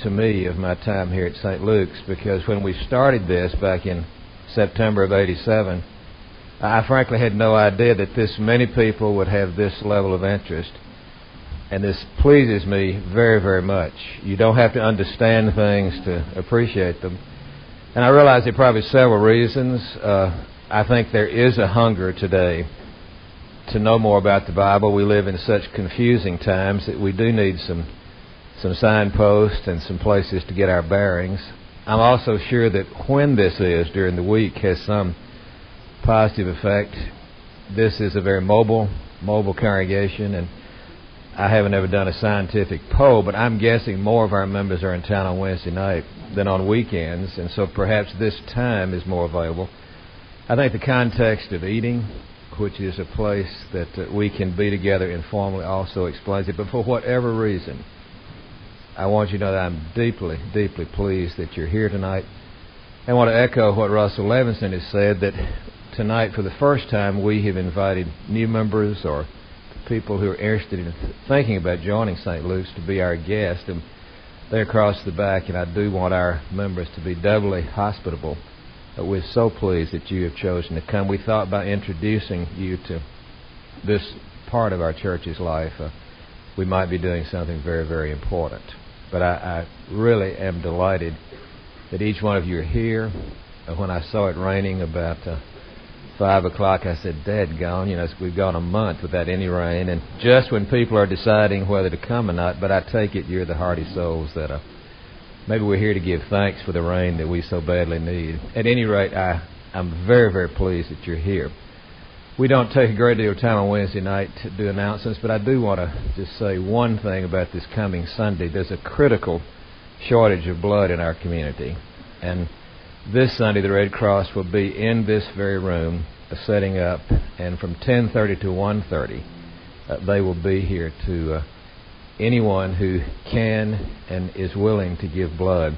to me of my time here at St. Luke's, because when we started this back in September of '87, I frankly had no idea that this many people would have this level of interest. And this pleases me very, very much. You don't have to understand things to appreciate them. And I realize there are probably several reasons. I think there is a hunger today to know more about the Bible. We live in such confusing times that we do need some signposts and some places to get our bearings. I'm also sure that when this is during the week has some positive effect. This is a very mobile congregation, and I haven't ever done a scientific poll, but I'm guessing more of our members are in town on Wednesday night than on weekends, and so perhaps this time is more available. I think the context of eating, which is a place that we can be together informally, also explains it. But for whatever reason, I want you to know that I'm deeply, deeply pleased that you're here tonight. I want to echo what Russell Levinson has said, that tonight, for the first time, we have invited new members or people who are interested in thinking about joining St. Luke's to be our guest. And they're across the back, and I do want our members to be doubly hospitable. We're so pleased that you have chosen to come. We thought by introducing you to this part of our church's life, we might be doing something very, very important. But I really am delighted that each one of you are here. When I saw it raining about 5 o'clock, I said, "Dadgone, we've gone a month without any rain," and just when people are deciding whether to come or not. But I take it you're the hearty souls that maybe we're here to give thanks for the rain that we so badly need. At any rate, I'm very, very pleased that you're here. We don't take a great deal of time on Wednesday night to do announcements, but I do want to just say one thing about this coming Sunday. There's a critical shortage of blood in our community, and this Sunday the Red Cross will be in this very room setting up, and from 10:30 to 1:30 they will be here to anyone who can and is willing to give blood.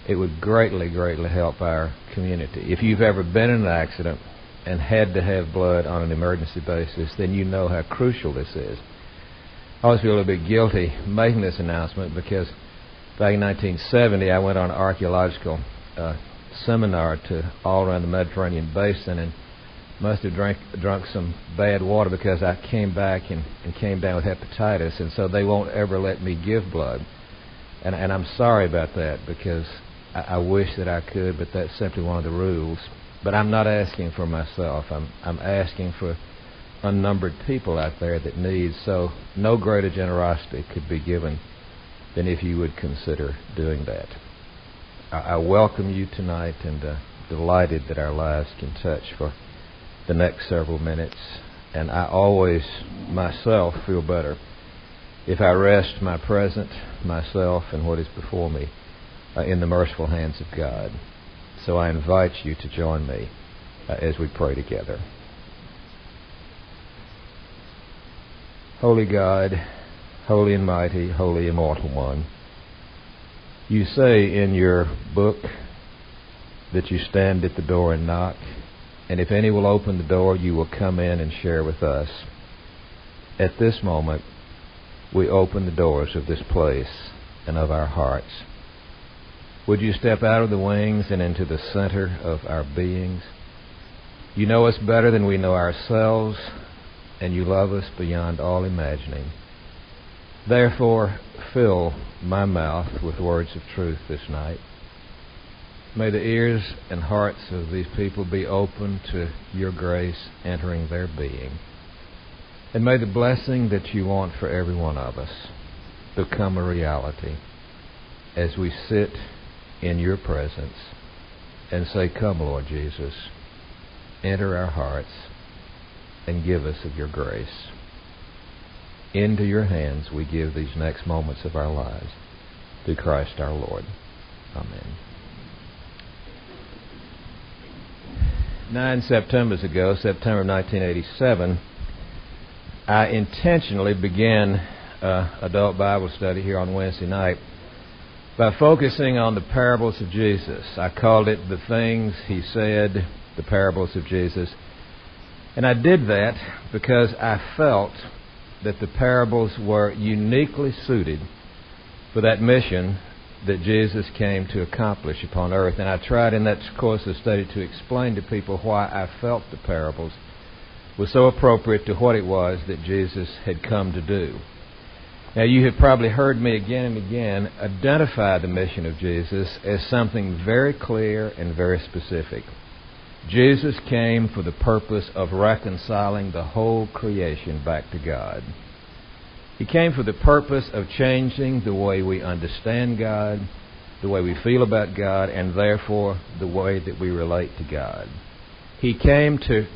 It would greatly, greatly help our community. If you've ever been in an accident and had to have blood on an emergency basis, then you know how crucial this is. I always feel a little bit guilty making this announcement because back in 1970 I went on an archaeological seminar to all around the Mediterranean basin, and must have drunk some bad water because I came back and came down with hepatitis, and so they won't ever let me give blood. And I'm sorry about that, because I wish that I could, but that's simply one of the rules. But I'm not asking for myself. I'm asking for unnumbered people out there that need, so no greater generosity could be given than if you would consider doing that. I welcome you tonight, and delighted that our lives can touch for the next several minutes. And I always myself feel better if I rest my present, myself, and what is before me in the merciful hands of God. So I invite you to join me as we pray together. Holy God, holy and mighty, holy immortal one, you say in your book that you stand at the door and knock, and if any will open the door, you will come in and share with us. At this moment, we open the doors of this place and of our hearts. Would you step out of the wings and into the center of our beings? You know us better than we know ourselves, and you love us beyond all imagining. Therefore, fill my mouth with words of truth this night. May the ears and hearts of these people be open to your grace entering their being. And may the blessing that you want for every one of us become a reality as we sit in your presence and say, "Come, Lord Jesus, enter our hearts and give us of your grace." Into your hands we give these next moments of our lives. Through Christ our Lord. Amen. 9 Septembers ago, September 1987, I intentionally began adult Bible study here on Wednesday night by focusing on the parables of Jesus. I called it The Things He Said, the Parables of Jesus. And I did that because I felt that the parables were uniquely suited for that mission that Jesus came to accomplish upon earth. And I tried in that course of study to explain to people why I felt the parables was so appropriate to what it was that Jesus had come to do. Now, you have probably heard me again and again identify the mission of Jesus as something very clear and very specific. Jesus came for the purpose of reconciling the whole creation back to God. He came for the purpose of changing the way we understand God, the way we feel about God, and therefore the way that we relate to God. He came to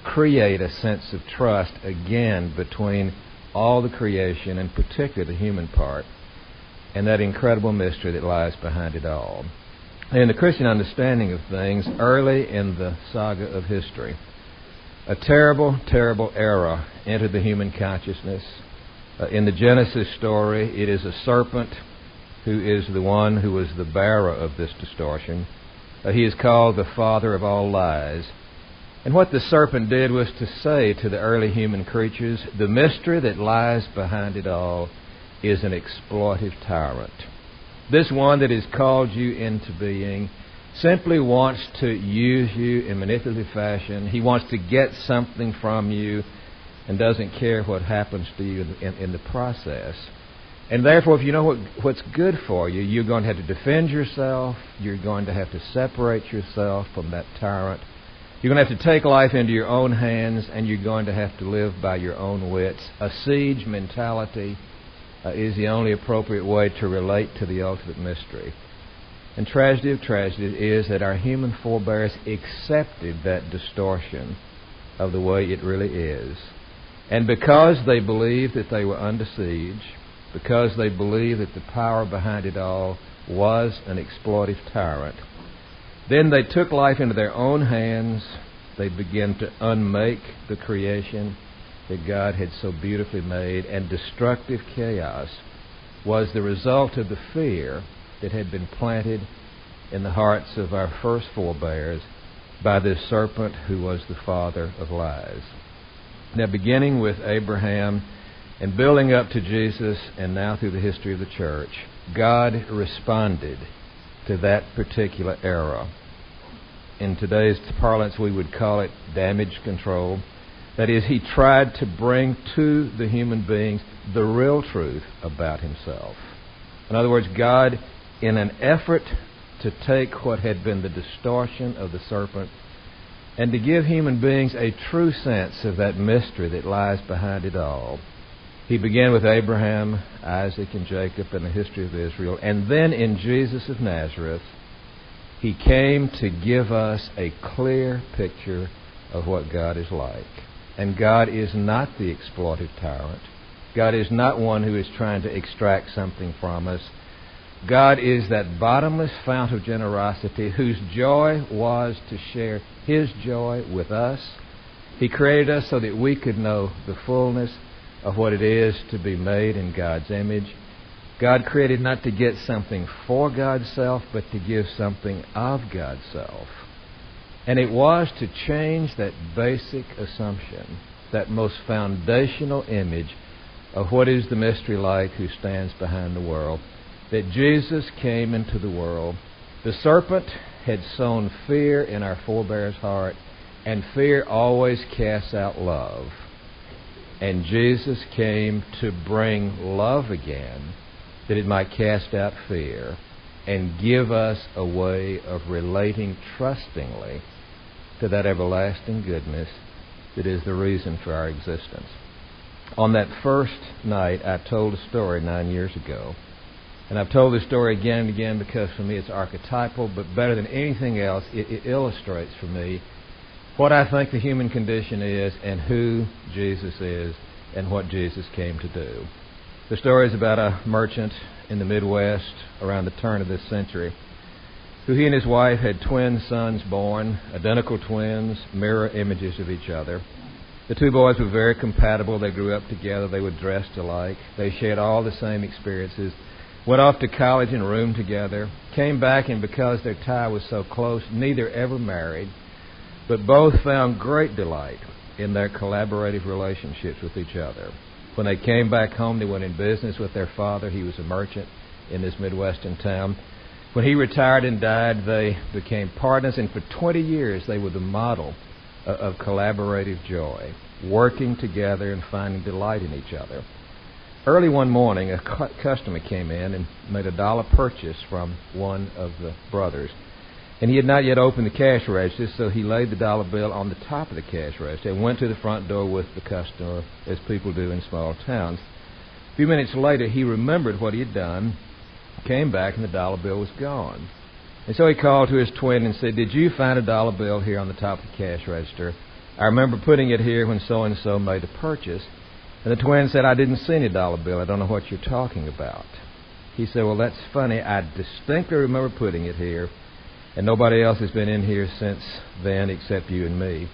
create a sense of trust again between all the creation, and particularly the human part, and that incredible mystery that lies behind it all. In the Christian understanding of things, early in the saga of history, a terrible, terrible error entered the human consciousness. In the Genesis story, it is a serpent who is the one who was the bearer of this distortion. He is called the father of all lies. And what the serpent did was to say to the early human creatures, the mystery that lies behind it all is an exploitive tyrant. This one that has called you into being simply wants to use you in manipulative fashion. He wants to get something from you and doesn't care what happens to you in the process. And therefore, if you know what's good for you, you're going to have to defend yourself. You're going to have to separate yourself from that tyrant. You're going to have to take life into your own hands, and you're going to have to live by your own wits. A siege mentality is the only appropriate way to relate to the ultimate mystery. And tragedy of tragedies is that our human forebears accepted that distortion of the way it really is. And because they believed that they were under siege, because they believed that the power behind it all was an exploitive tyrant, then they took life into their own hands. They began to unmake the creation that God had so beautifully made, and destructive chaos was the result of the fear that had been planted in the hearts of our first forebears by this serpent who was the father of lies. Now, beginning with Abraham and building up to Jesus and now through the history of the church, God responded to that particular era. In today's parlance, we would call it damage control. That is, He tried to bring to the human beings the real truth about Himself. In other words, God, in an effort to take what had been the distortion of the serpent and to give human beings a true sense of that mystery that lies behind it all, He began with Abraham, Isaac, and Jacob in the history of Israel. And then in Jesus of Nazareth, He came to give us a clear picture of what God is like. And God is not the exploitive tyrant. God is not one who is trying to extract something from us. God is that bottomless fount of generosity whose joy was to share His joy with us. He created us so that we could know the fullness of what it is to be made in God's image. God created not to get something for God's self, but to give something of God's self. And it was to change that basic assumption, that most foundational image of what is the mystery like who stands behind the world, that Jesus came into the world. The serpent had sown fear in our forebear's heart, and fear always casts out love. And Jesus came to bring love again, that it might cast out fear and give us a way of relating trustingly to that everlasting goodness that is the reason for our existence. On that first night, I told a story 9 years ago. And I've told this story again and again because for me it's archetypal, but better than anything else, it illustrates for me what I think the human condition is and who Jesus is and what Jesus came to do. The story is about a merchant in the Midwest around the turn of this century who he and his wife had twin sons born, identical twins, mirror images of each other. The two boys were very compatible. They grew up together. They were dressed alike. They shared all the same experiences, went off to college and roomed together, came back, and because their tie was so close, neither ever married, but both found great delight in their collaborative relationships with each other. When they came back home, they went in business with their father. He was a merchant. in this Midwestern town. When he retired and died, they became partners, and for 20 years they were the model of collaborative joy, working together and finding delight in each other. Early one morning, a customer came in and made a $1 purchase from one of the brothers. And he had not yet opened the cash register, so he laid the $1 bill on the top of the cash register and went to the front door with the customer, as people do in small towns. A few minutes later, he remembered what he had done, came back, and the $1 bill was gone. And so he called to his twin and said, "Did you find a $1 bill here on the top of the cash register? I remember putting it here when so-and-so made a purchase." And the twin said, "I didn't see any $1 bill. I don't know what you're talking about." He said, "Well, that's funny. I distinctly remember putting it here, and nobody else has been in here since then except you and me."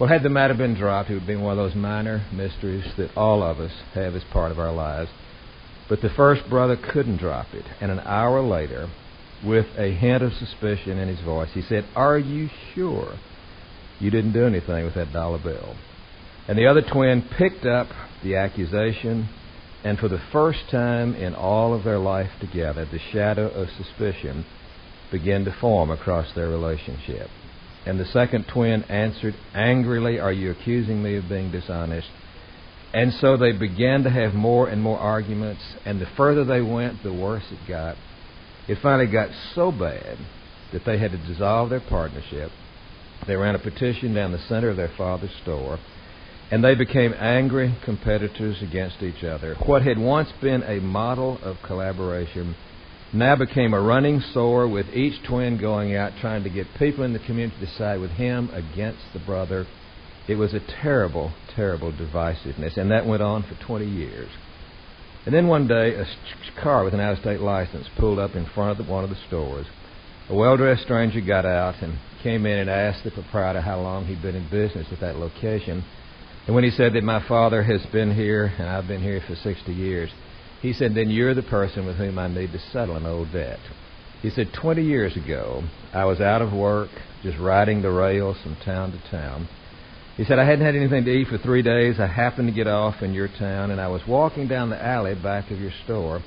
Well, had the matter been dropped, it would have been one of those minor mysteries that all of us have as part of our lives. But the first brother couldn't drop it, and an hour later, with a hint of suspicion in his voice, he said, "Are you sure you didn't do anything with that $1 bill?" And the other twin picked up the accusation, and for the first time in all of their life together, the shadow of suspicion began to form across their relationship. And the second twin answered angrily, "Are you accusing me of being dishonest?" And so they began to have more and more arguments, and the further they went, the worse it got. It finally got so bad that they had to dissolve their partnership. They ran a petition down the center of their father's store, and they became angry competitors against each other. What had once been a model of collaboration now became a running sore, with each twin going out trying to get people in the community to side with him against the brother. It was a terrible, terrible divisiveness, and that went on for 20 years. And then one day, a car with an out-of-state license pulled up in front of one of the stores. A well-dressed stranger got out and came in and asked the proprietor how long he'd been in business at that location. And when he said that "My father has been here, and I've been here for 60 years, he said, "Then you're the person with whom I need to settle an old debt." He said, 20 years ago, I was out of work, just riding the rails from town to town. He said, "I hadn't had anything to eat for 3 days. I happened to get off in your town, and I was walking down the alley back of your store,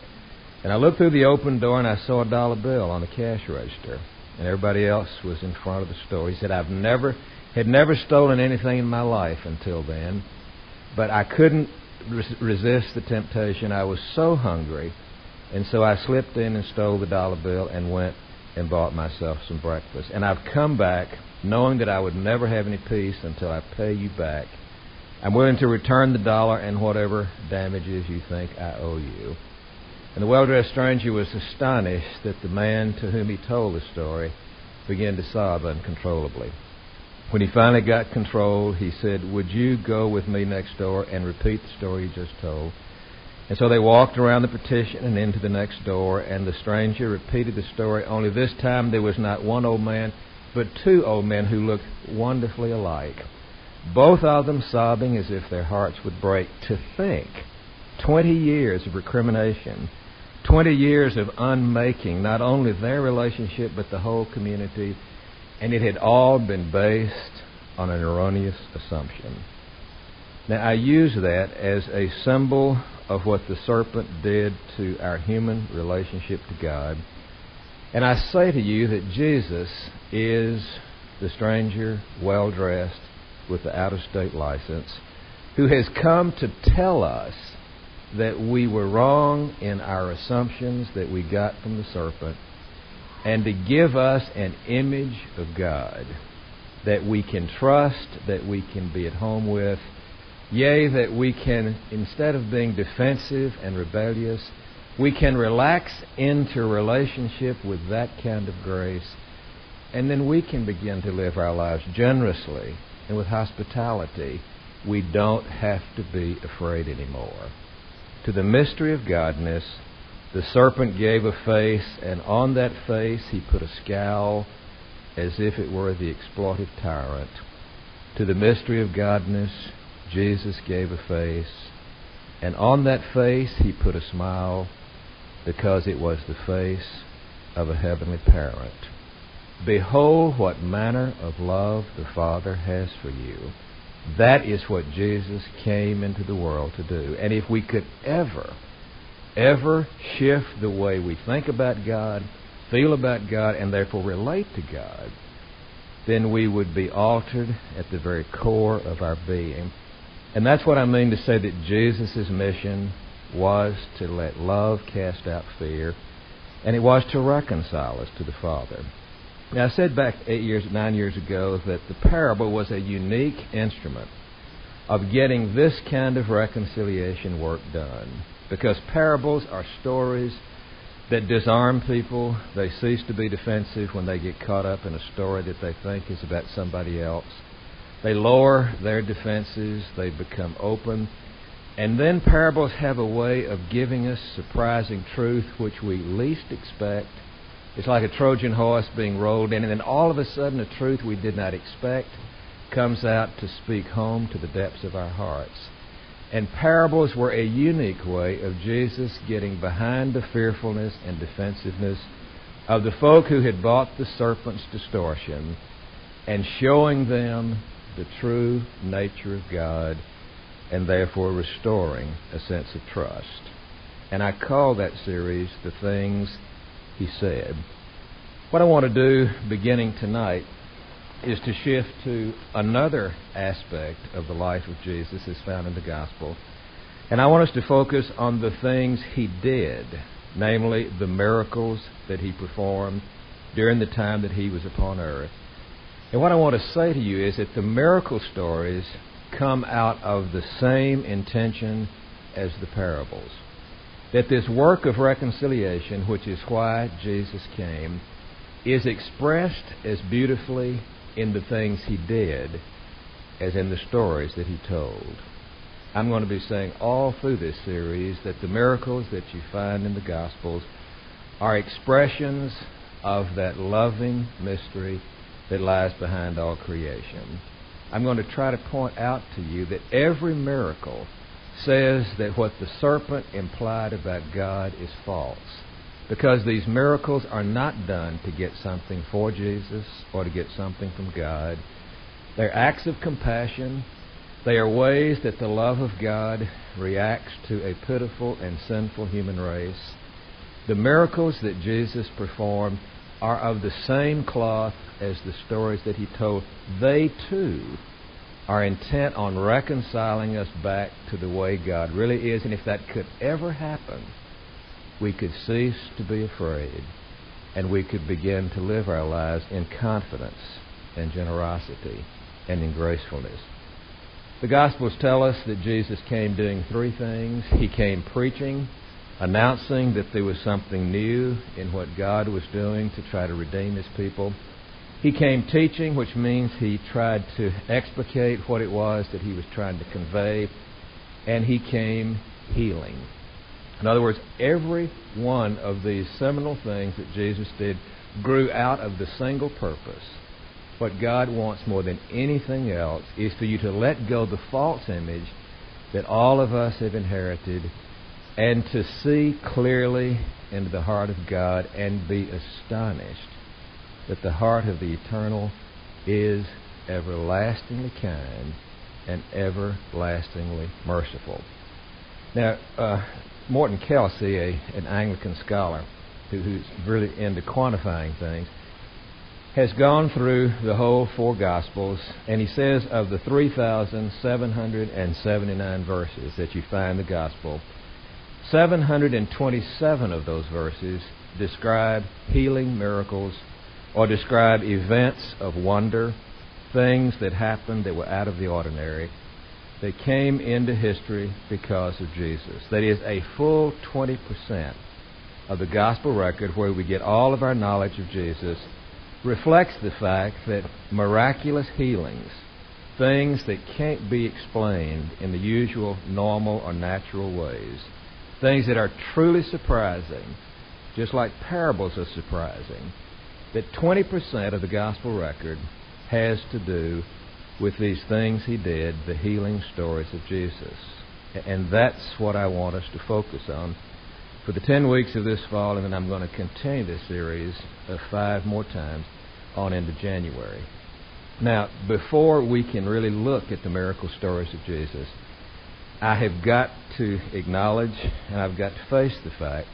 and I looked through the open door, and I saw a $1 bill on the cash register, and everybody else was in front of the store." He said, "I've never stolen anything in my life until then, but I couldn't resist the temptation. I was so hungry, and so I slipped in and stole the $1 bill and went and bought myself some breakfast. And I've come back knowing that I would never have any peace until I pay you back. I'm willing to return the $1 and whatever damages you think I owe you." And the well-dressed stranger was astonished that the man to whom he told the story began to sob uncontrollably. When he finally got control, he said, "Would you go with me next door and repeat the story you just told?" And so they walked around the petition and into the next door, and the stranger repeated the story, only this time there was not one old man, but 2 old men who looked wonderfully alike, both of them sobbing as if their hearts would break. To think, 20 years of recrimination, 20 years of unmaking not only their relationship but the whole community, and it had all been based on an erroneous assumption. Now, I use that as a symbol of what the serpent did to our human relationship to God. And I say to you that Jesus is the stranger, well-dressed, with the out-of-state license, who has come to tell us that we were wrong in our assumptions that we got from the serpent, and to give us an image of God that we can trust, that we can be at home with, yea, that we can, instead of being defensive and rebellious, we can relax into relationship with that kind of grace, and then we can begin to live our lives generously and with hospitality. We don't have to be afraid anymore. To the mystery of godness, the serpent gave a face, and on that face he put a scowl as if it were the exploitive tyrant. To the mystery of godness, Jesus gave a face, and on that face he put a smile, because it was the face of a heavenly parent. Behold what manner of love the Father has for you. That is what Jesus came into the world to do. And if we could ever ever shift the way we think about God, feel about God, and therefore relate to God, then we would be altered at the very core of our being. And that's what I mean to say that Jesus' mission was to let love cast out fear, and it was to reconcile us to the Father. Now, I said back 9 years ago that the parable was a unique instrument of getting this kind of reconciliation work done, because parables are stories that disarm people. They cease to be defensive when they get caught up in a story that they think is about somebody else. They lower their defenses. They become open. And then parables have a way of giving us surprising truth which we least expect. It's like a Trojan horse being rolled in, and then all of a sudden a truth we did not expect comes out to speak home to the depths of our hearts. And parables were a unique way of Jesus getting behind the fearfulness and defensiveness of the folk who had bought the serpent's distortion and showing them the true nature of God, and therefore restoring a sense of trust. And I call that series The Things He Said. What I want to do beginning tonight is to shift to another aspect of the life of Jesus as found in the Gospel. And I want us to focus on the things He did, namely the miracles that He performed during the time that He was upon earth. And what I want to say to you is that the miracle stories come out of the same intention as the parables. That this work of reconciliation, which is why Jesus came, is expressed as beautifully in the things He did as in the stories that He told. I'm going to be saying all through this series that the miracles that you find in the Gospels are expressions of that loving mystery that lies behind all creation. I'm going to try to point out to you that every miracle says that what the serpent implied about God is false, because these miracles are not done to get something for Jesus or to get something from God. They're acts of compassion. They are ways that the love of God reacts to a pitiful and sinful human race. The miracles that Jesus performed are of the same cloth as the stories that He told. They, too, are intent on reconciling us back to the way God really is. And if that could ever happen, we could cease to be afraid, and we could begin to live our lives in confidence and generosity and in gracefulness. The Gospels tell us that Jesus came doing three things. He came preaching, announcing that there was something new in what God was doing to try to redeem His people. He came teaching, which means He tried to explicate what it was that He was trying to convey. And He came healing. In other words, every one of these seminal things that Jesus did grew out of the single purpose. What God wants more than anything else is for you to let go the false image that all of us have inherited, and to see clearly into the heart of God and be astonished that the heart of the eternal is everlastingly kind and everlastingly merciful. Now, Morton Kelsey, an Anglican scholar who's really into quantifying things, has gone through the whole four Gospels, and he says of the 3,779 verses that you find in the Gospel, 727 of those verses describe healing miracles or describe events of wonder, things that happened that were out of the ordinary, that came into history because of Jesus. That is, a full 20% of the Gospel record, where we get all of our knowledge of Jesus, reflects the fact that miraculous healings, things that can't be explained in the usual normal or natural ways, things that are truly surprising, just like parables are surprising, that 20% of the Gospel record has to do with these things He did, the healing stories of Jesus. And that's what I want us to focus on for the 10 weeks of this fall, and then I'm going to continue this series 5 more times on into January. Now, before we can really look at the miracle stories of Jesus, I have got to acknowledge and I've got to face the fact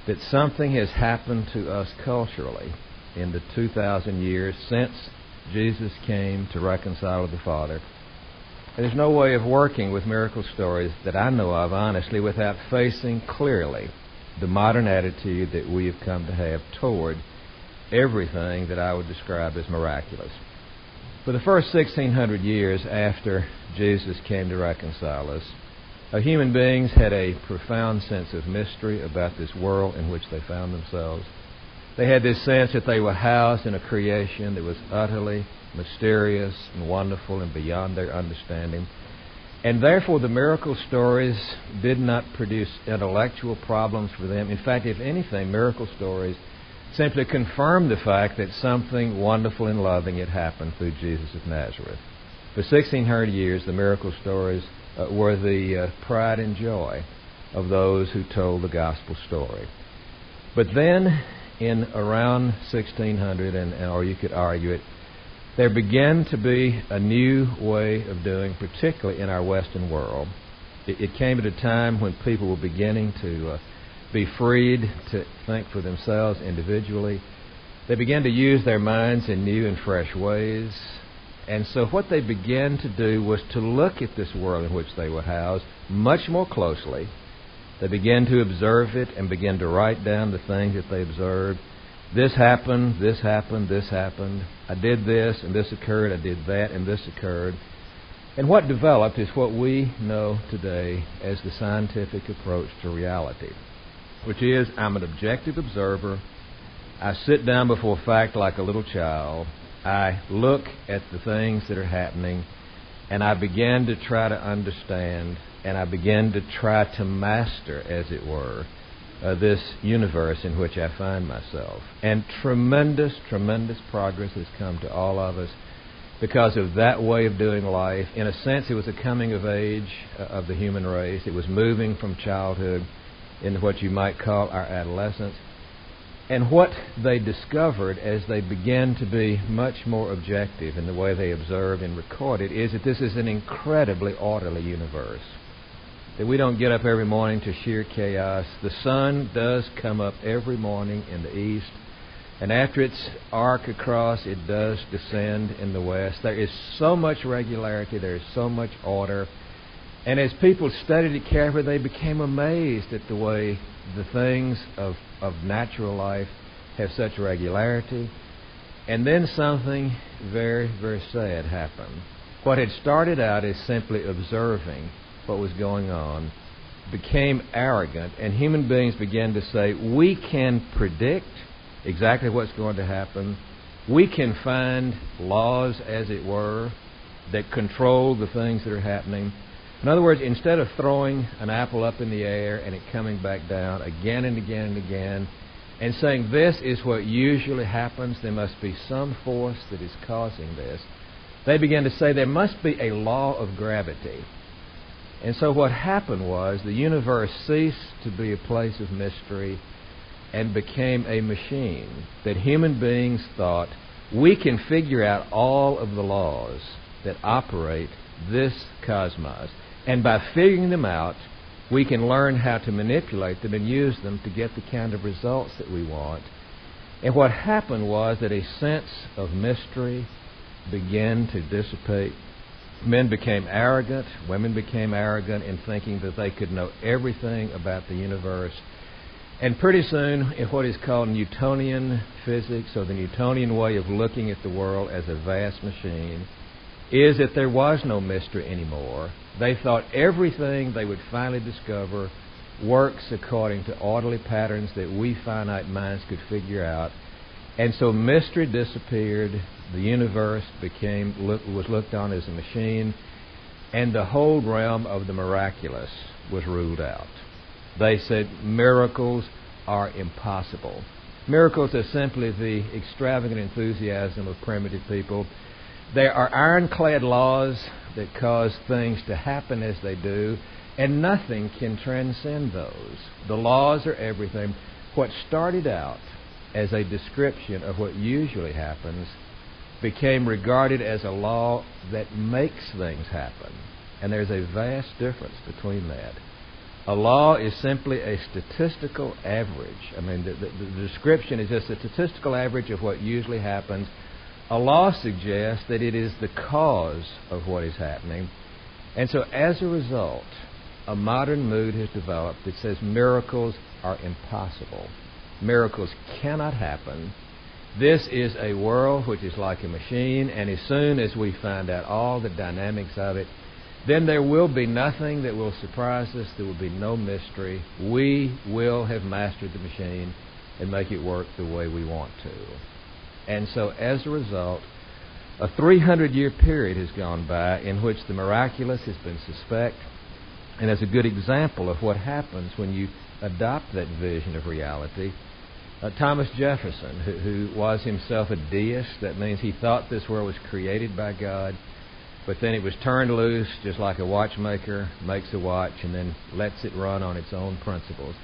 that something has happened to us culturally in the 2,000 years since Jesus came to reconcile with the Father. There's no way of working with miracle stories that I know of, honestly, without facing clearly the modern attitude that we have come to have toward everything that I would describe as miraculous. For the first 1,600 years after Jesus came to reconcile us, human beings had a profound sense of mystery about this world in which they found themselves. They had this sense that they were housed in a creation that was utterly mysterious and wonderful and beyond their understanding. And therefore the miracle stories did not produce intellectual problems for them. In fact, if anything, miracle stories simply confirmed the fact that something wonderful and loving had happened through Jesus of Nazareth. For 1,600 years, the miracle stories were the pride and joy of those who told the gospel story. But then, in around 1600, or you could argue it, there began to be a new way of doing, particularly in our Western world. It came at a time when people were beginning to be freed to think for themselves individually. They began to use their minds in new and fresh ways. And so what they began to do was to look at this world in which they were housed much more closely. They began to observe it and began to write down the things that they observed. This happened, this happened, this happened. I did this and this occurred. I did that and this occurred. And what developed is what we know today as the scientific approach to reality, which is I'm an objective observer. I sit down before fact like a little child. I look at the things that are happening, and I begin to try to understand, and I begin to try to master, as it were, this universe in which I find myself. And tremendous, tremendous progress has come to all of us because of that way of doing life. In a sense, it was a coming of age of the human race. It was moving from childhood into what you might call our adolescence. And what they discovered as they began to be much more objective in the way they observed and recorded is that this is an incredibly orderly universe. That we don't get up every morning to sheer chaos. The sun does come up every morning in the east, and after its arc across, it does descend in the west. There is so much regularity, there is so much order. And as people studied it carefully, they became amazed at the way the things of natural life have such regularity. And then something very, very sad happened. What had started out as simply observing what was going on became arrogant, and human beings began to say, we can predict exactly what's going to happen. We can find laws, as it were, that control the things that are happening. In other words, instead of throwing an apple up in the air and it coming back down again and again and again and saying this is what usually happens, there must be some force that is causing this, they began to say there must be a law of gravity. And so what happened was the universe ceased to be a place of mystery and became a machine that human beings thought we can figure out all of the laws that operate this cosmos. And by figuring them out, we can learn how to manipulate them and use them to get the kind of results that we want. And what happened was that a sense of mystery began to dissipate. Men became arrogant, women became arrogant in thinking that they could know everything about the universe. And pretty soon, in what is called Newtonian physics, or the Newtonian way of looking at the world as a vast machine, is that there was no mystery anymore. They thought everything they would finally discover works according to orderly patterns that we finite minds could figure out. And so mystery disappeared, the universe was looked on as a machine, and the whole realm of the miraculous was ruled out. They said miracles are impossible. Miracles are simply the extravagant enthusiasm of primitive people. There are ironclad laws that cause things to happen as they do, and nothing can transcend those. The laws are everything. What started out as a description of what usually happens became regarded as a law that makes things happen. And there's a vast difference between that. A law is simply a statistical average. I mean, the description is just a statistical average of what usually happens. A law suggests that it is the cause of what is happening. And so as a result, a modern mood has developed that says miracles are impossible. Miracles cannot happen. This is a world which is like a machine, and as soon as we find out all the dynamics of it, then there will be nothing that will surprise us. There will be no mystery. We will have mastered the machine and make it work the way we want to. And so as a result, a 300-year period has gone by in which the miraculous has been suspect. And as a good example of what happens when you adopt that vision of reality, Thomas Jefferson, who was himself a deist, that means he thought this world was created by God, but then it was turned loose just like a watchmaker makes a watch and then lets it run on its own principles.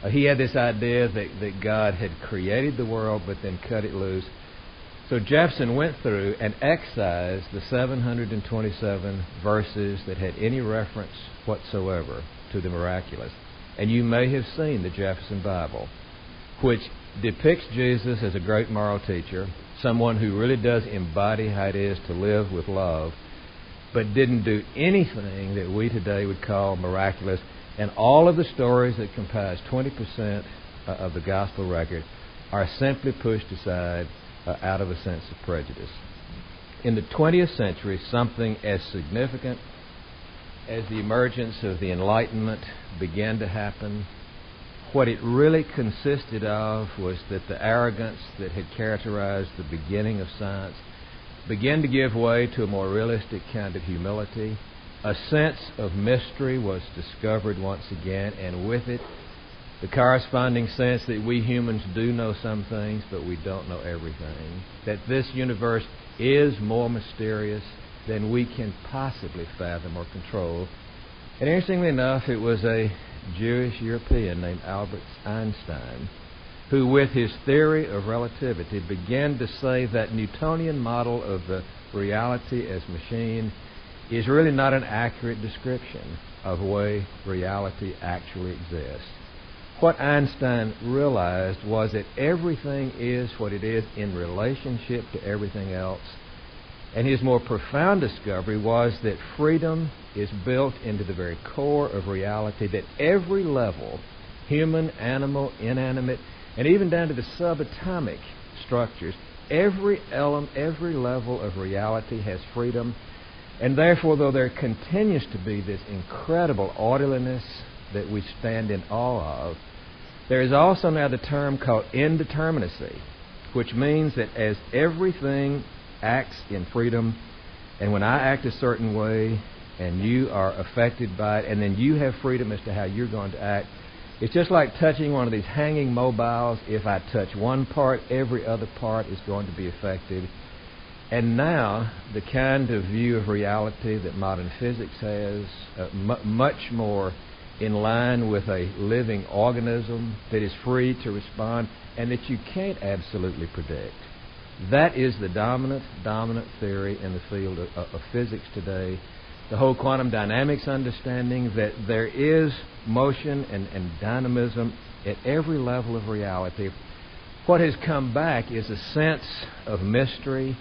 He had this idea that God had created the world but then cut it loose. So Jefferson went through and excised the 727 verses that had any reference whatsoever to the miraculous. And you may have seen the Jefferson Bible, which depicts Jesus as a great moral teacher, someone who really does embody how it is to live with love, but didn't do anything that we today would call miraculous. And all of the stories that comprise 20% of the gospel record are simply pushed aside out of a sense of prejudice. In the 20th century, something as significant as the emergence of the Enlightenment began to happen. What it really consisted of was that the arrogance that had characterized the beginning of science began to give way to a more realistic kind of humility. A sense of mystery was discovered once again, and with it, the corresponding sense that we humans do know some things, but we don't know everything. That this universe is more mysterious than we can possibly fathom or control. And interestingly enough, it was a Jewish European named Albert Einstein who, with his theory of relativity, began to say that Newtonian model of the reality as machine is really not an accurate description of the way reality actually exists. What Einstein realized was that everything is what it is in relationship to everything else. And his more profound discovery was that freedom is built into the very core of reality, that every level, human, animal, inanimate, and even down to the subatomic structures, every element, every level of reality has freedom. And therefore, though there continues to be this incredible orderliness that we stand in awe of, there is also now the term called indeterminacy, which means that as everything acts in freedom, and when I act a certain way and you are affected by it, and then you have freedom as to how you're going to act, it's just like touching one of these hanging mobiles. If I touch one part, every other part is going to be affected. And now, the kind of view of reality that modern physics has, much more in line with a living organism that is free to respond and that you can't absolutely predict. That is the dominant theory in the field of physics today. The whole quantum dynamics understanding that there is motion and dynamism at every level of reality. What has come back is a sense of mystery,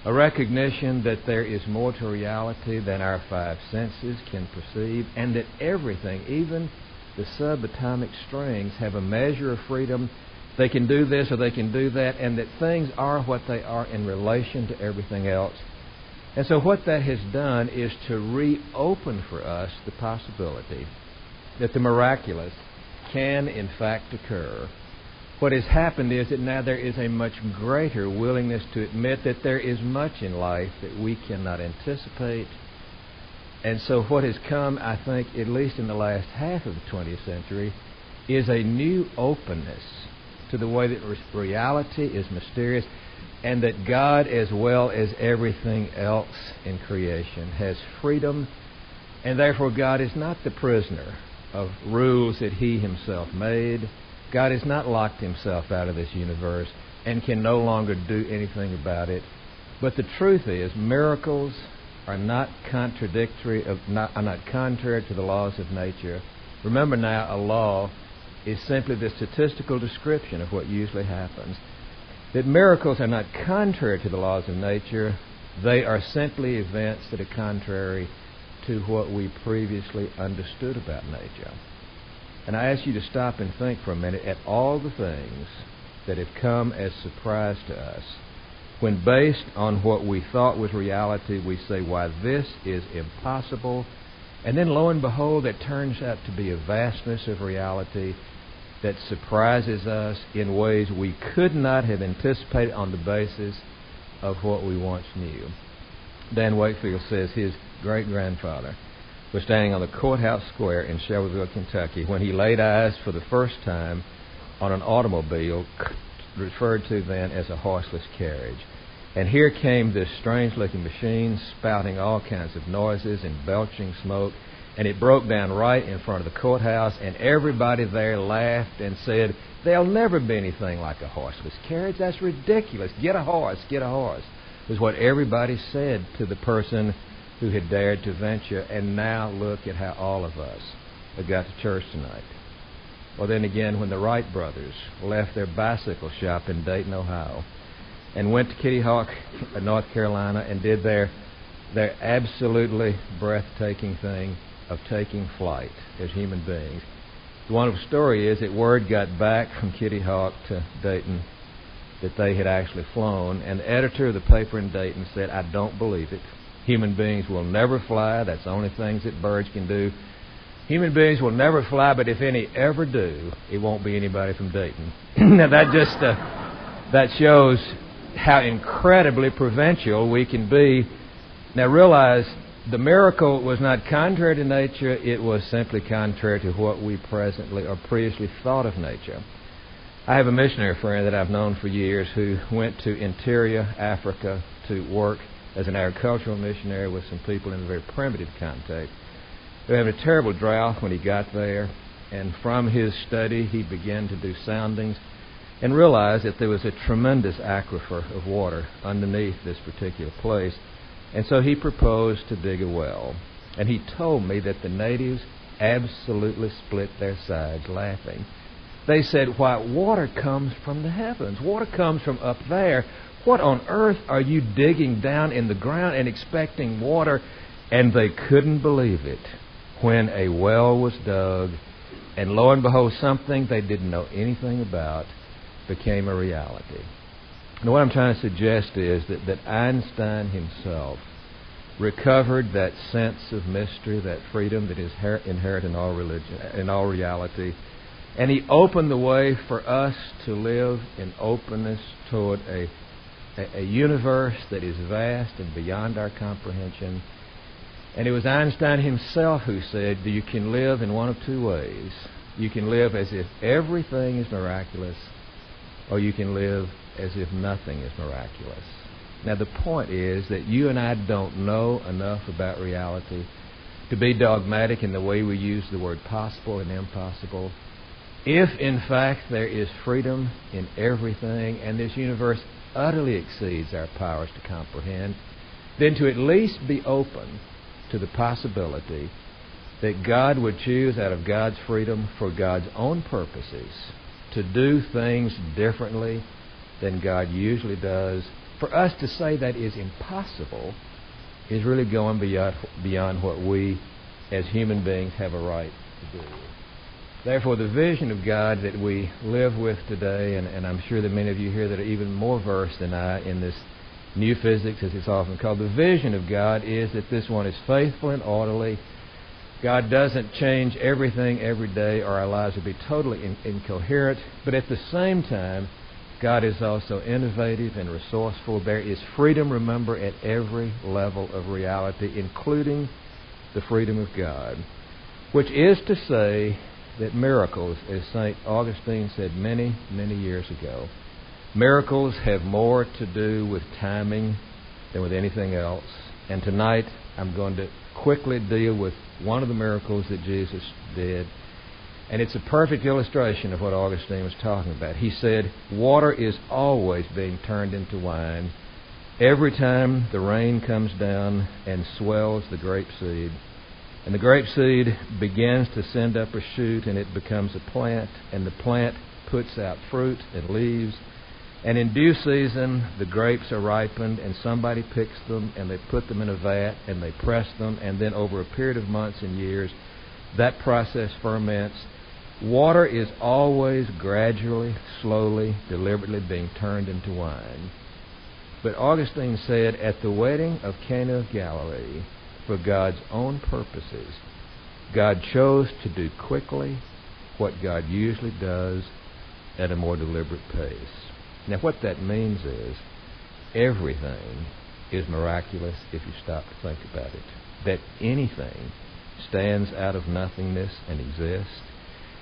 a recognition that there is more to reality than our five senses can perceive, and that everything, even the subatomic strings, have a measure of freedom. They can do this or they can do that, and that things are what they are in relation to everything else. And so what that has done is to reopen for us the possibility that the miraculous can in fact occur. What has happened is that now there is a much greater willingness to admit that there is much in life that we cannot anticipate. And so what has come, I think, at least in the last half of the 20th century, is a new openness to the way that reality is mysterious, and that God, as well as everything else in creation, has freedom, and therefore God is not the prisoner of rules that He Himself made. God has not locked Himself out of this universe and can no longer do anything about it. But the truth is, miracles are not contrary to the laws of nature. Remember now, a law is simply the statistical description of what usually happens. That miracles are not contrary to the laws of nature. They are simply events that are contrary to what we previously understood about nature. And I ask you to stop and think for a minute at all the things that have come as surprise to us. When based on what we thought was reality, we say, why, this is impossible. And then lo and behold, it turns out to be a vastness of reality that surprises us in ways we could not have anticipated on the basis of what we once knew. Dan Wakefield says his great-grandfather was standing on the courthouse square in Shelbyville, Kentucky, when he laid eyes for the first time on an automobile referred to then as a horseless carriage. And here came this strange-looking machine spouting all kinds of noises and belching smoke, and it broke down right in front of the courthouse, and everybody there laughed and said, there'll never be anything like a horseless carriage. That's ridiculous. Get a horse, get a horse, was what everybody said to the person who had dared to venture. And now look at how all of us have got to church tonight. Well, then again, when the Wright brothers left their bicycle shop in Dayton, Ohio, and went to Kitty Hawk, North Carolina, and did their absolutely breathtaking thing of taking flight as human beings. The wonderful story is that word got back from Kitty Hawk to Dayton that they had actually flown, and the editor of the paper in Dayton said, I don't believe it. Human beings will never fly. That's the only things that birds can do. Human beings will never fly, but if any ever do, it won't be anybody from Dayton. Now that shows how incredibly provincial we can be. Now realize, the miracle was not contrary to nature. It was simply contrary to what we presently or previously thought of nature. I have a missionary friend that I've known for years who went to interior Africa to work as an agricultural missionary with some people in a very primitive context. They were having a terrible drought when he got there, and from his study he began to do soundings and realized that there was a tremendous aquifer of water underneath this particular place. And so he proposed to dig a well. And he told me that the natives absolutely split their sides laughing. They said, why, water comes from the heavens. Water comes from up there. What on earth are you digging down in the ground and expecting water? And they couldn't believe it when a well was dug, and lo and behold, something they didn't know anything about became a reality. Now, what I'm trying to suggest is that Einstein himself recovered that sense of mystery, that freedom that is inherent in all religion, in all reality, and he opened the way for us to live in openness toward a universe that is vast and beyond our comprehension. And it was Einstein himself who said that you can live in one of two ways. You can live as if everything is miraculous, or you can live as if nothing is miraculous. Now, the point is that you and I don't know enough about reality to be dogmatic in the way we use the word possible and impossible. If, in fact, there is freedom in everything, and this universe utterly exceeds our powers to comprehend, then to at least be open to the possibility that God would choose out of God's freedom for God's own purposes to do things differently than God usually does. For us to say that is impossible is really going beyond what we as human beings have a right to do. Therefore, the vision of God that we live with today, and I'm sure that many of you here that are even more versed than I in this new physics, as it's often called, the vision of God is that this one is faithful and orderly. God doesn't change everything every day, or our lives would be totally incoherent. But at the same time, God is also innovative and resourceful. There is freedom, remember, at every level of reality, including the freedom of God, which is to say that miracles, as St. Augustine said many, many years ago, miracles have more to do with timing than with anything else. And tonight I'm going to quickly deal with one of the miracles that Jesus did. And it's a perfect illustration of what Augustine was talking about. He said, water is always being turned into wine, Every time the rain comes down and swells the grape seed, and the grape seed begins to send up a shoot, and it becomes a plant, and the plant puts out fruit and leaves, and in due season the grapes are ripened, and somebody picks them, and they put them in a vat, and they press them, and then over a period of months and years, that process ferments. Water is always gradually, slowly, deliberately being turned into wine. But Augustine said, at the wedding of Cana of Galilee, for God's own purposes, God chose to do quickly what God usually does at a more deliberate pace. Now, what that means is everything is miraculous if you stop to think about it. That anything stands out of nothingness and exists.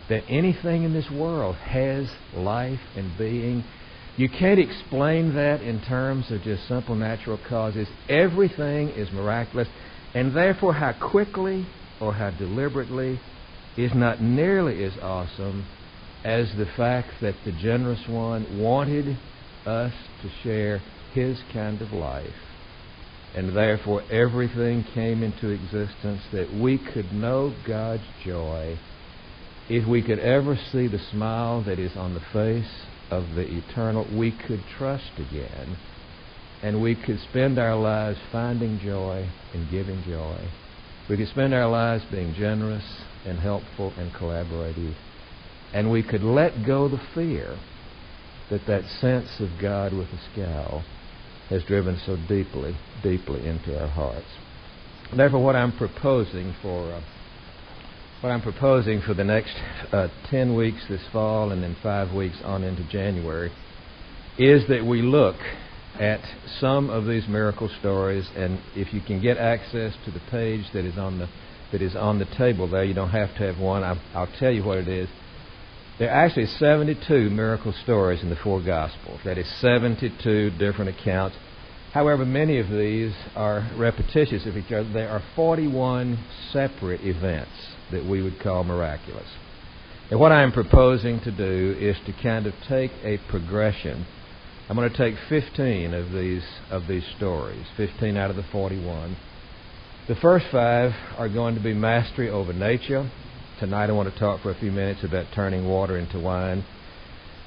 That anything in this world has life and being. You can't explain that in terms of just simple natural causes. Everything is miraculous, and therefore how quickly or how deliberately is not nearly as awesome as the fact that the generous one wanted us to share his kind of life, and therefore everything came into existence that we could know God's joy. If we could ever see the smile that is on the face of the eternal, we could trust again, and we could spend our lives finding joy and giving joy. We could spend our lives being generous and helpful and collaborative, and we could let go the fear that sense of God with a scowl has driven so deeply, deeply into our hearts. Therefore, what I'm proposing for the next 10 weeks this fall and then 5 weeks on into January is that we look at some of these miracle stories, and if you can get access to the page that is on the table there, you don't have to have one. I'll tell you what it is. There are actually 72 miracle stories in the four Gospels. That is 72 different accounts. However, many of these are repetitious of each other. There are 41 separate events that we would call miraculous. And what I'm proposing to do is to kind of take a progression. I'm going to take 15 of these stories, 15 out of the 41. The first 5 are going to be mastery over nature. Tonight I want to talk for a few minutes about turning water into wine.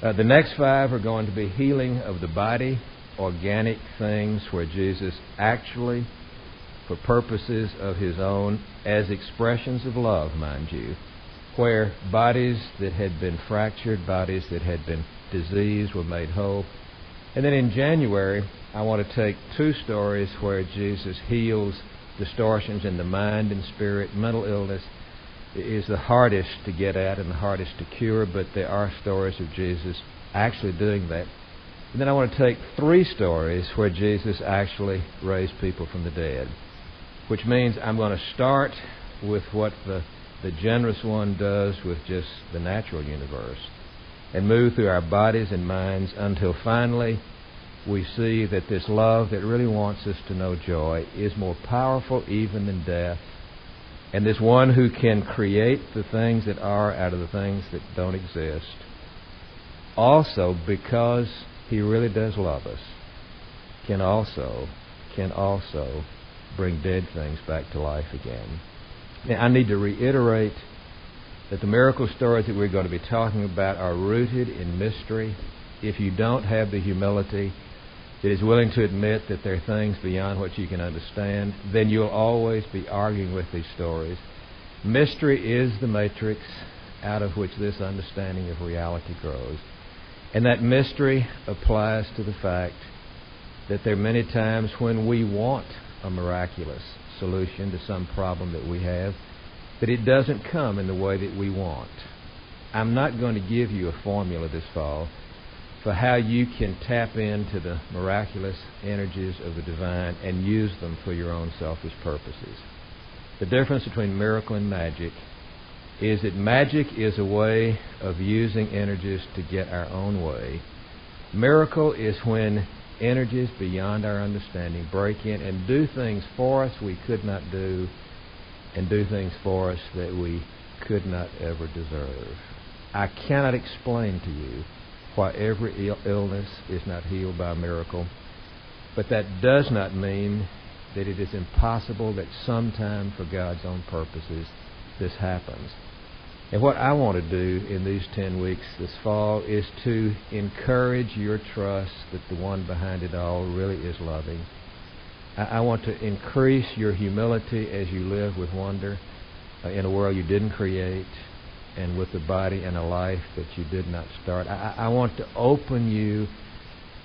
The next 5 are going to be healing of the body, organic things where Jesus actually, for purposes of his own, as expressions of love, mind you, where bodies that had been fractured, bodies that had been diseased were made whole. And then in January, I want to take 2 stories where Jesus heals distortions in the mind and spirit. Mental illness is the hardest to get at and the hardest to cure, but there are stories of Jesus actually doing that. And then I want to take 3 stories where Jesus actually raised people from the dead, which means I'm going to start with what the generous one does with just the natural universe and move through our bodies and minds until finally we see that this love that really wants us to know joy is more powerful even than death. And this one who can create the things that are out of the things that don't exist, also because he really does love us, can also bring dead things back to life again. Now, I need to reiterate that the miracle stories that we're going to be talking about are rooted in mystery. If you don't have the humility that is willing to admit that there are things beyond what you can understand, then you'll always be arguing with these stories. Mystery is the matrix out of which this understanding of reality grows. And that mystery applies to the fact that there are many times when we want a miraculous solution to some problem that we have, that it doesn't come in the way that we want. I'm not going to give you a formula this fall for how you can tap into the miraculous energies of the divine and use them for your own selfish purposes. The difference between miracle and magic is that magic is a way of using energies to get our own way. Miracle is when energies beyond our understanding break in and do things for us we could not do, and do things for us that we could not ever deserve. I cannot explain to you why every illness is not healed by a miracle. But that does not mean that it is impossible that sometime for God's own purposes this happens. And what I want to do in these 10 weeks this fall is to encourage your trust that the one behind it all really is loving. I want to increase your humility as you live with wonder in a world you didn't create and with a body and a life that you did not start. I want to open you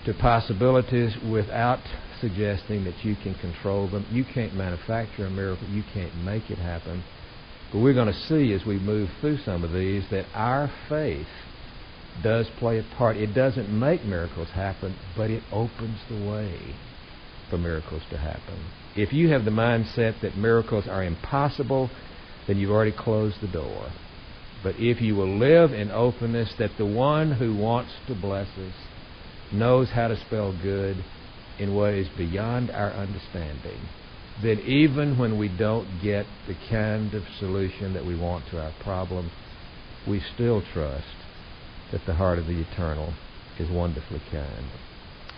to possibilities without suggesting that you can control them. You can't manufacture a miracle. You can't make it happen. But we're going to see as we move through some of these that our faith does play a part. It doesn't make miracles happen, but it opens the way for miracles to happen. If you have the mindset that miracles are impossible, then you've already closed the door. But if you will live in openness that the one who wants to bless us knows how to spell good in ways beyond our understanding, then even when we don't get the kind of solution that we want to our problem, we still trust that the heart of the eternal is wonderfully kind.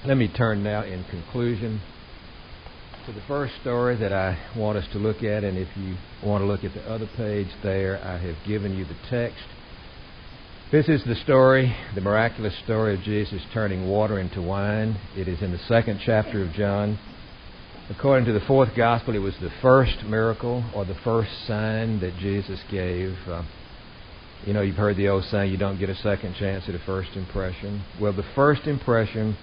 Let me turn now in conclusion to the first story that I want us to look at, and if you want to look at the other page there, I have given you the text. This is the story, the miraculous story of Jesus turning water into wine. It is in the 2nd chapter of John. According to the 4th Gospel, it was the first miracle or the first sign that Jesus gave. You've heard the old saying, you don't get a second chance at a first impression. Well, the first impression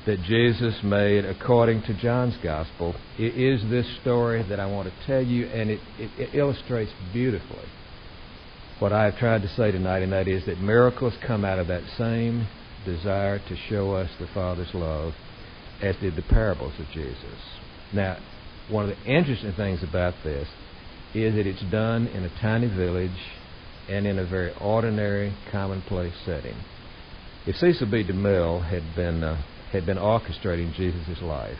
that Jesus made according to John's Gospel is this story that I want to tell you, and it illustrates beautifully what I've tried to say tonight, and that is that miracles come out of that same desire to show us the Father's love as did the parables of Jesus. Now, one of the interesting things about this is that it's done in a tiny village and in a very ordinary, commonplace setting. If Cecil B. DeMille had been orchestrating Jesus' life,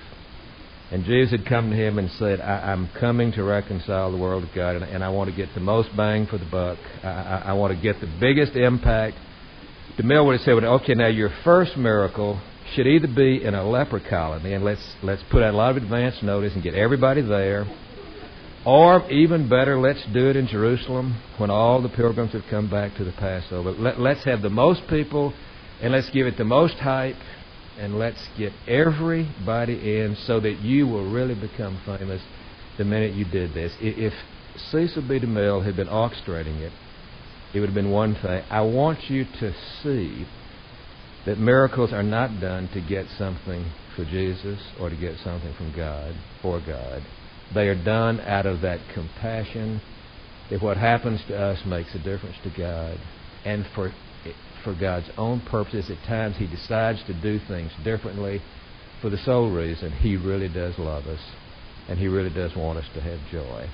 and Jesus had come to him and said, I'm coming to reconcile the world to God, and I want to get the most bang for the buck. I want to get the biggest impact. DeMille would have said, well, okay, now your first miracle should either be in a leper colony, and let's put out a lot of advance notice and get everybody there, or even better, let's do it in Jerusalem when all the pilgrims have come back to the Passover. Let's have the most people, and let's give it the most hype, and let's get everybody in so that you will really become famous the minute you did this. If Cecil B. DeMille had been orchestrating it, it would have been one thing. I want you to see that miracles are not done to get something for Jesus or to get something from God, for God. They are done out of that compassion that what happens to us makes a difference to God. And for God's own purposes, at times He decides to do things differently for the sole reason He really does love us and He really does want us to have joy.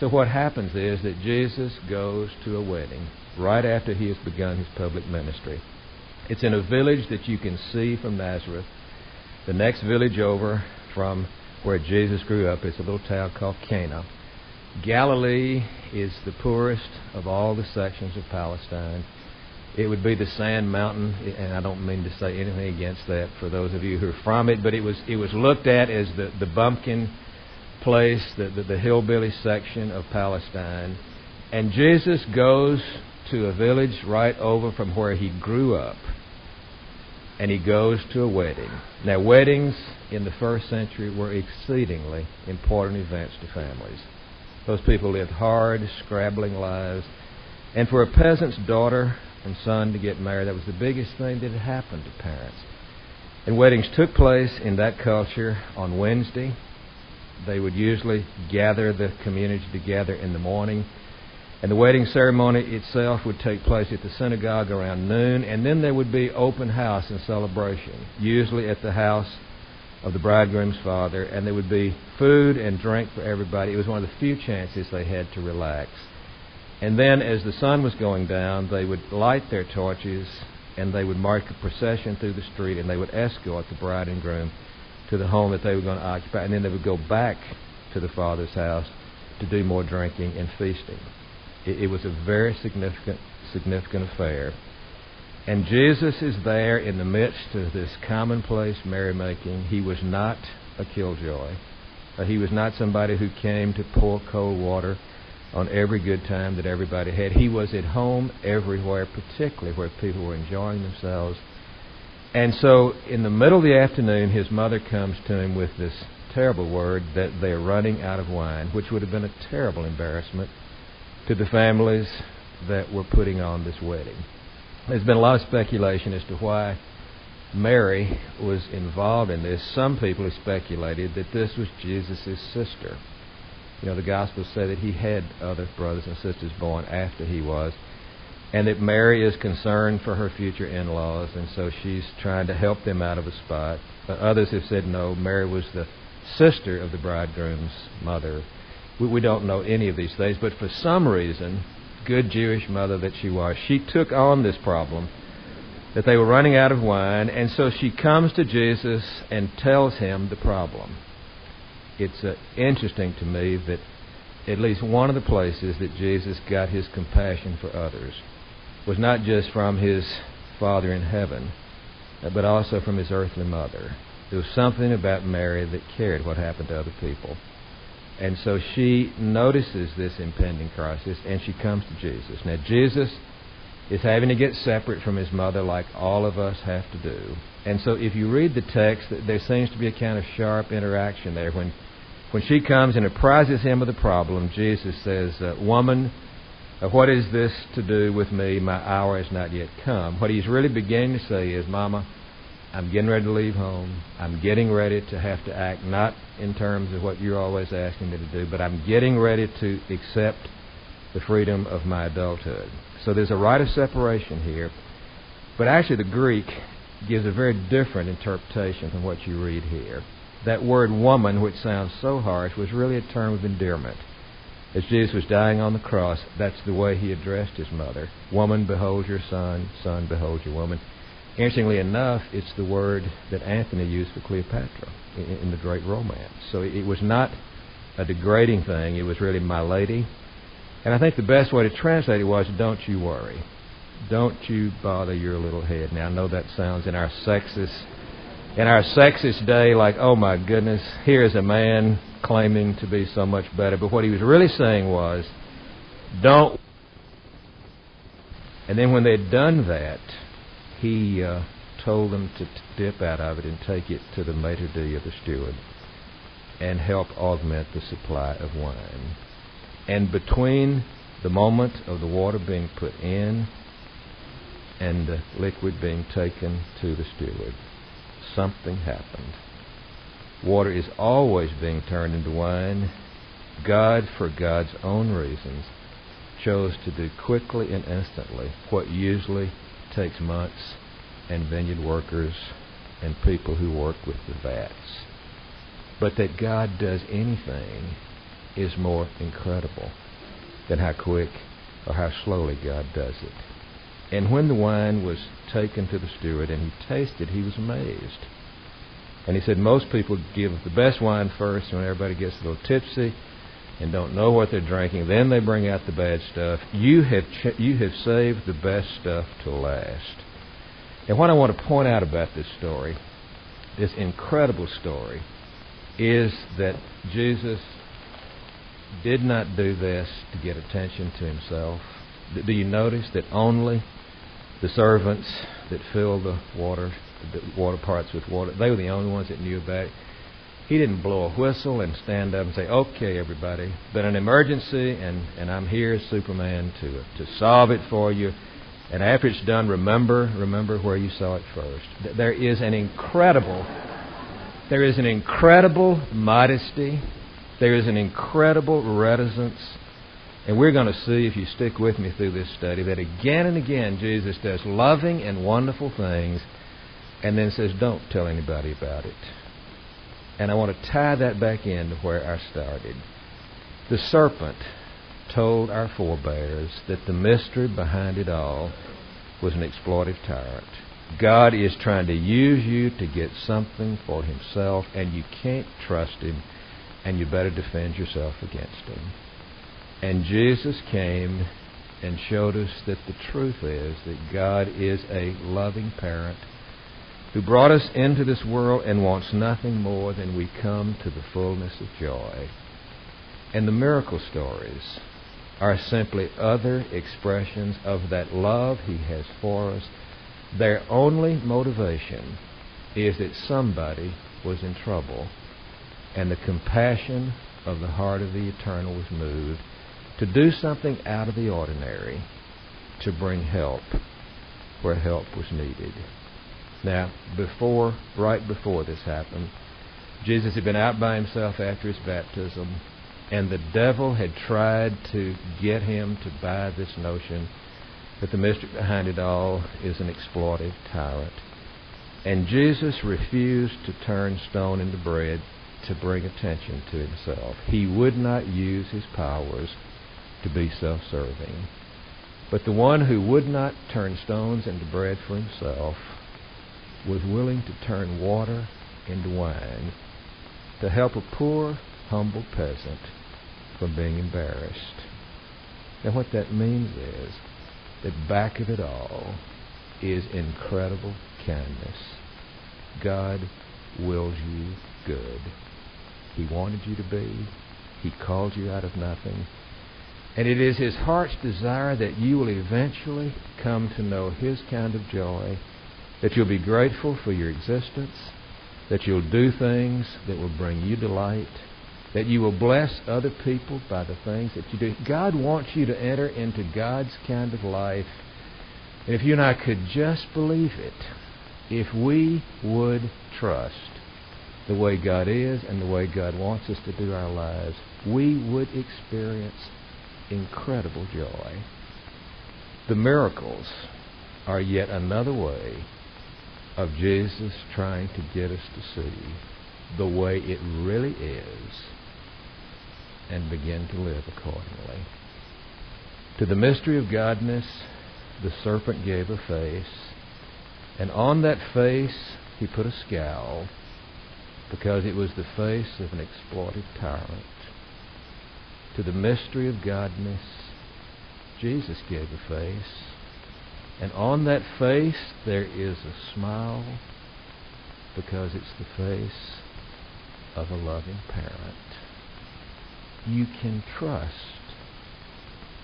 So what happens is that Jesus goes to a wedding right after He has begun His public ministry. It's in a village that you can see from Nazareth. The next village over from where Jesus grew up is a little town called Cana. Galilee is the poorest of all the sections of Palestine. It would be the sand mountain, and I don't mean to say anything against that for those of you who are from it, but it was looked at as the bumpkin place, the hillbilly section of Palestine. And Jesus goes to a village right over from where He grew up, and He goes to a wedding. Now, weddings in the first century were exceedingly important events to families. Those people lived hard, scrabbling lives, and for a peasant's daughter and son to get married, that was the biggest thing that had happened to parents. And weddings took place in that culture on Wednesday. They would usually gather the community together in the morning, and the wedding ceremony itself would take place at the synagogue around noon, and then there would be open house and celebration, usually at the house of the bridegroom's father, and there would be food and drink for everybody. It was one of the few chances they had to relax. And then as the sun was going down, they would light their torches and they would march a procession through the street, and they would escort the bride and groom to the home that they were going to occupy. And then they would go back to the father's house to do more drinking and feasting. It was a very significant affair. And Jesus is there in the midst of this commonplace merrymaking. He was not a killjoy. He was not somebody who came to pour cold water on every good time that everybody had. He was at home everywhere, particularly where people were enjoying themselves. And so in the middle of the afternoon, his mother comes to him with this terrible word that they're running out of wine, which would have been a terrible embarrassment to the families that were putting on this wedding. There's been a lot of speculation as to why Mary was involved in this. Some people have speculated that this was Jesus' sister. You know, the Gospels say that he had other brothers and sisters born after he was, and that Mary is concerned for her future in-laws, and so she's trying to help them out of a spot. Others have said no, Mary was the sister of the bridegroom's mother. We don't know any of these things, but for some reason, good Jewish mother that she was, she took on this problem that they were running out of wine, and so she comes to Jesus and tells him the problem. It's interesting to me that at least one of the places that Jesus got his compassion for others was not just from his Father in heaven, but also from his earthly mother. There was something about Mary that cared what happened to other people. And so she notices this impending crisis, and she comes to Jesus. Now, Jesus is having to get separate from his mother like all of us have to do. And so if you read the text, there seems to be a kind of sharp interaction there. When she comes and apprises him of the problem, Jesus says, "Woman, what is this to do with me? My hour has not yet come." What he's really beginning to say is, Mama, I'm getting ready to leave home. I'm getting ready to have to act not in terms of what you're always asking me to do, but I'm getting ready to accept the freedom of my adulthood. So there's a rite of separation here, but actually the Greek gives a very different interpretation from what you read here. That word woman, which sounds so harsh, was really a term of endearment. As Jesus was dying on the cross, that's the way he addressed his mother. Woman, behold your son. Son, behold your woman. Interestingly enough, it's the word that Anthony used for Cleopatra in the great romance. So it was not a degrading thing. It was really my lady. And I think the best way to translate it was, don't you worry. Don't you bother your little head. Now, I know that sounds in our sexist day like, oh my goodness, here's a man claiming to be so much better. But what he was really saying was, don't. And then when they'd done that, he told them to dip out of it and take it to the maitre d' of the steward and help augment the supply of wine. And between the moment of the water being put in and the liquid being taken to the steward, something happened. Water is always being turned into wine. God, for God's own reasons, chose to do quickly and instantly what usually takes months and vineyard workers and people who work with the vats. But that God does anything is more incredible than how quick or how slowly God does it. And when the wine was taken to the steward and he tasted, he was amazed. And he said, most people give the best wine first when everybody gets a little tipsy and don't know what they're drinking. Then they bring out the bad stuff. You have saved the best stuff to last. And what I want to point out about this story, this incredible story, is that Jesus did not do this to get attention to himself. Do you notice that only the servants that filled the water pots with water, they were the only ones that knew about it? He didn't blow a whistle and stand up and say, okay, everybody, but an emergency, and I'm here as Superman to solve it for you. And after it's done, remember where you saw it first. There is an incredible modesty. There is an incredible reticence. And we're going to see, if you stick with me through this study, that again and again Jesus does loving and wonderful things and then says, don't tell anybody about it. And I want to tie that back into where I started. The serpent told our forebears that the mystery behind it all was an exploitive tyrant. God is trying to use you to get something for himself, and you can't trust him, and you better defend yourself against him. And Jesus came and showed us that the truth is that God is a loving parent who brought us into this world and wants nothing more than we come to the fullness of joy. And the miracle stories are simply other expressions of that love He has for us. Their only motivation is that somebody was in trouble, and the compassion of the heart of the Eternal was moved to do something out of the ordinary, to bring help where help was needed. Now, right before this happened, Jesus had been out by himself after his baptism, and the devil had tried to get him to buy this notion that the mystery behind it all is an exploitive tyrant. And Jesus refused to turn stone into bread to bring attention to himself. He would not use his powers to be self-serving. But the one who would not turn stones into bread for himself was willing to turn water into wine to help a poor, humble peasant from being embarrassed. And what that means is that back of it all is incredible kindness. God wills you good. He wanted you to be. He called you out of nothing. And it is His heart's desire that you will eventually come to know His kind of joy, that you'll be grateful for your existence, that you'll do things that will bring you delight, that you will bless other people by the things that you do. God wants you to enter into God's kind of life. And if you and I could just believe it, if we would trust the way God is and the way God wants us to do our lives, we would experience incredible joy. The miracles are yet another way of Jesus trying to get us to see the way it really is and begin to live accordingly. To the mystery of godness, the serpent gave a face, and on that face he put a scowl, because it was the face of an exploited tyrant. To the mystery of godness, Jesus gave a face, and on that face there is a smile, because it's the face of a loving parent. You can trust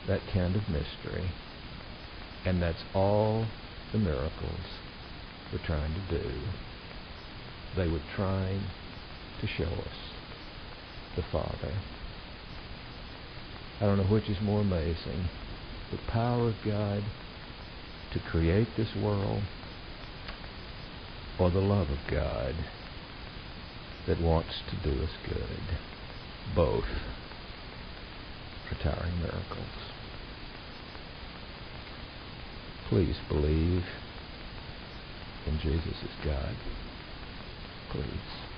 that kind of mystery, and that's all the miracles were trying to do. They were trying to show us the Father. I don't know which is more amazing, the power of God to create this world, or the love of God that wants to do us good. Both are towering miracles. Please believe in Jesus as God. Please.